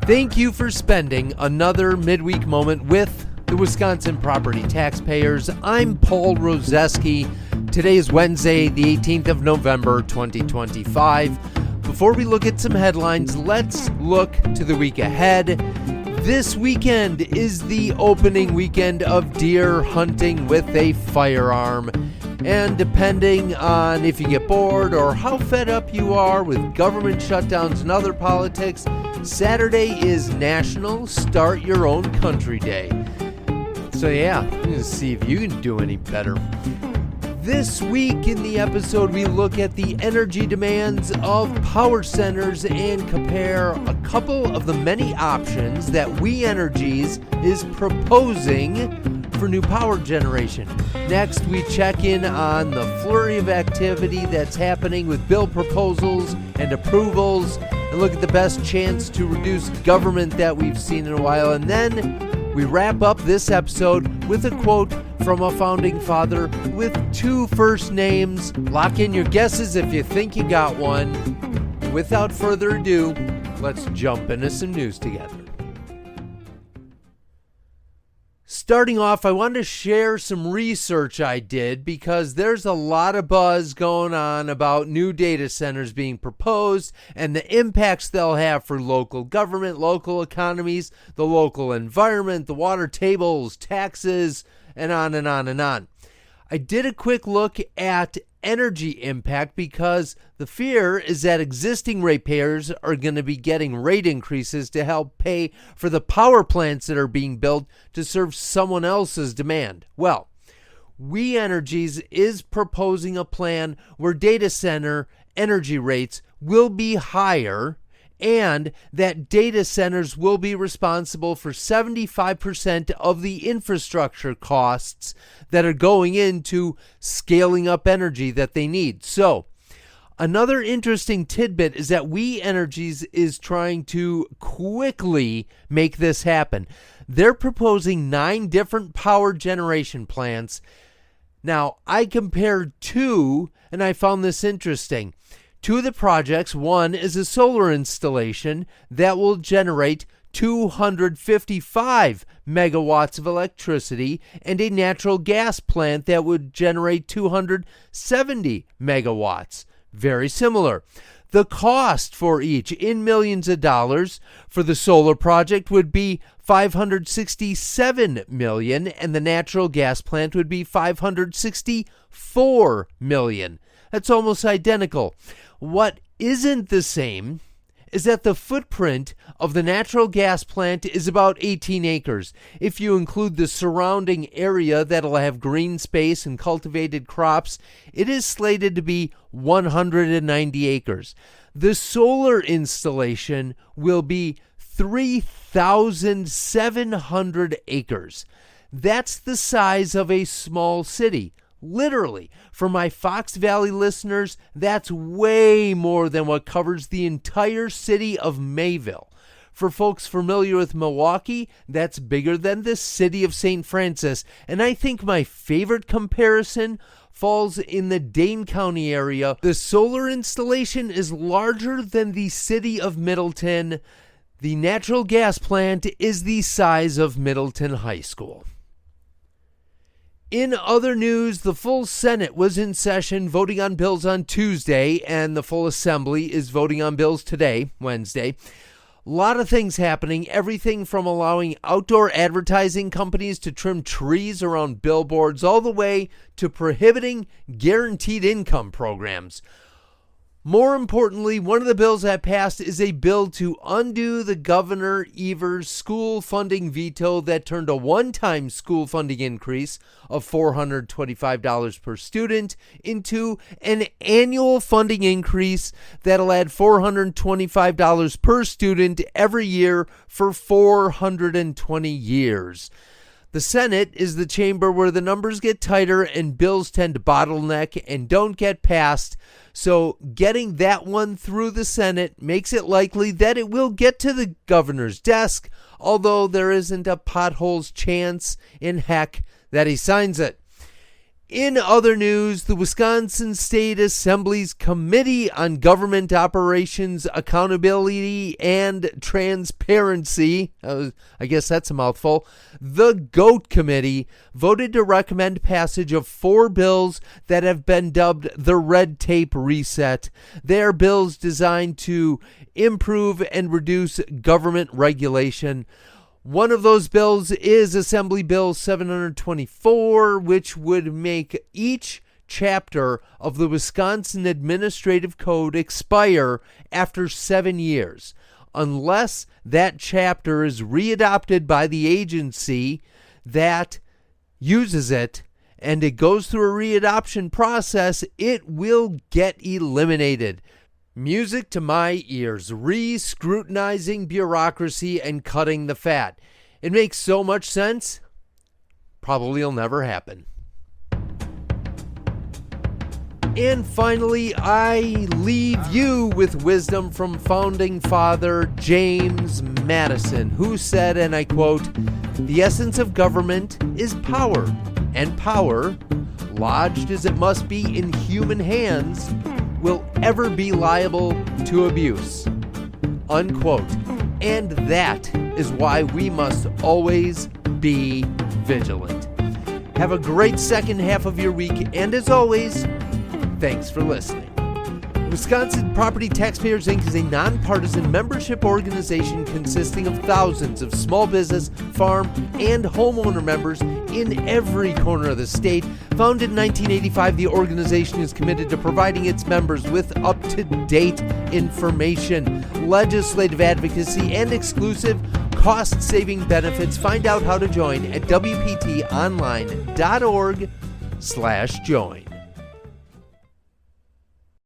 Thank you for spending another midweek moment with the Wisconsin Property Taxpayers. I'm Paul Rozeski. Today is Wednesday, the 18th of November, 2025. Before we look at some headlines, let's look to the week ahead. This weekend is the opening weekend of deer hunting with a firearm. And depending on if you get bored or how fed up you are with government shutdowns and other politics, Saturday is National Start Your Own Country Day. So yeah, let's see if you can do any better. This week in the episode, we look at the energy demands of power centers and compare a couple of the many options that We Energies is proposing for new power generation. Next, we check in on the flurry of activity that's happening with bill proposals and approvals and look at the best chance to reduce government that we've seen in a while. And then we wrap up this episode with a quote from a founding father with two first names. Lock in your guesses if you think you got one. Without further ado, let's jump into some news together. Starting off, I wanted to share some research I did because there's a lot of buzz going on about new data centers being proposed and the impacts they'll have for local government, local economies, the local environment, the water tables, taxes, and on and on and on. I did a quick look at energy impact because the fear is that existing ratepayers are going to be getting rate increases to help pay for the power plants that are being built to serve someone else's demand. Well, We Energies is proposing a plan where data center energy rates will be higher and that data centers will be responsible for 75% of the infrastructure costs that are going into scaling up energy that they need. So, another interesting tidbit is that We Energies is trying to quickly make this happen. They're proposing 9 different power generation plants. Now, I compared 2, and I found this interesting. 2 of the projects, one is a solar installation that will generate 255 megawatts of electricity and a natural gas plant that would generate 270 megawatts. Very similar. The cost for each in millions of dollars for the solar project would be $567 million and the natural gas plant would be $564 million. That's almost identical. What isn't the same is that the footprint of the natural gas plant is about 18 acres. If you include the surrounding area that'll have green space and cultivated crops, it is slated to be 190 acres. The solar installation will be 3,700 acres. That's the size of a small city. Literally, for my Fox Valley listeners, that's way more than what covers the entire city of Mayville. For folks familiar with Milwaukee, that's bigger than the city of St. Francis. And I think my favorite comparison falls in the Dane County area. The solar installation is larger than the city of Middleton. The natural gas plant is the size of Middleton High School. In other news, the full Senate was in session voting on bills on Tuesday, and the full Assembly is voting on bills today, Wednesday. A lot of things happening, everything from allowing outdoor advertising companies to trim trees around billboards all the way to prohibiting guaranteed income programs. More importantly, one of the bills that passed is a bill to undo the Governor Evers school funding veto that turned a one-time school funding increase of $425 per student into an annual funding increase that'll add $425 per student every year for 420 years. The Senate is the chamber where the numbers get tighter and bills tend to bottleneck and don't get passed. So getting that one through the Senate makes it likely that it will get to the governor's desk, although there isn't a potholes chance in heck that he signs it. In other news, the Wisconsin State Assembly's Committee on Government Operations, Accountability, and Transparency, I guess that's a mouthful, the GOAT Committee, voted to recommend passage of 4 bills that have been dubbed the Red Tape Reset. They are bills designed to improve and reduce government regulation. One of those bills is Assembly Bill 724, which would make each chapter of the Wisconsin Administrative Code expire after 7 years, unless that chapter is readopted by the agency that uses it and it goes through a readoption process. It will get eliminated. Music to my ears, re-scrutinizing bureaucracy and cutting the fat. It makes so much sense, probably will never happen. And finally, I leave you with wisdom from founding father James Madison, who said, and I quote, "The essence of government is power, and power, lodged as it must be in human hands, will ever be liable to abuse," unquote. And that is why we must always be vigilant. Have a great second half of your week, and as always, thanks for listening. Wisconsin Property Taxpayers Inc. is a nonpartisan membership organization consisting of thousands of small business, farm, and homeowner members in every corner of the state. Founded in 1985, the organization is committed to providing its members with up-to-date information, legislative advocacy, and exclusive cost-saving benefits. Find out how to join at WPTOnline.org/join.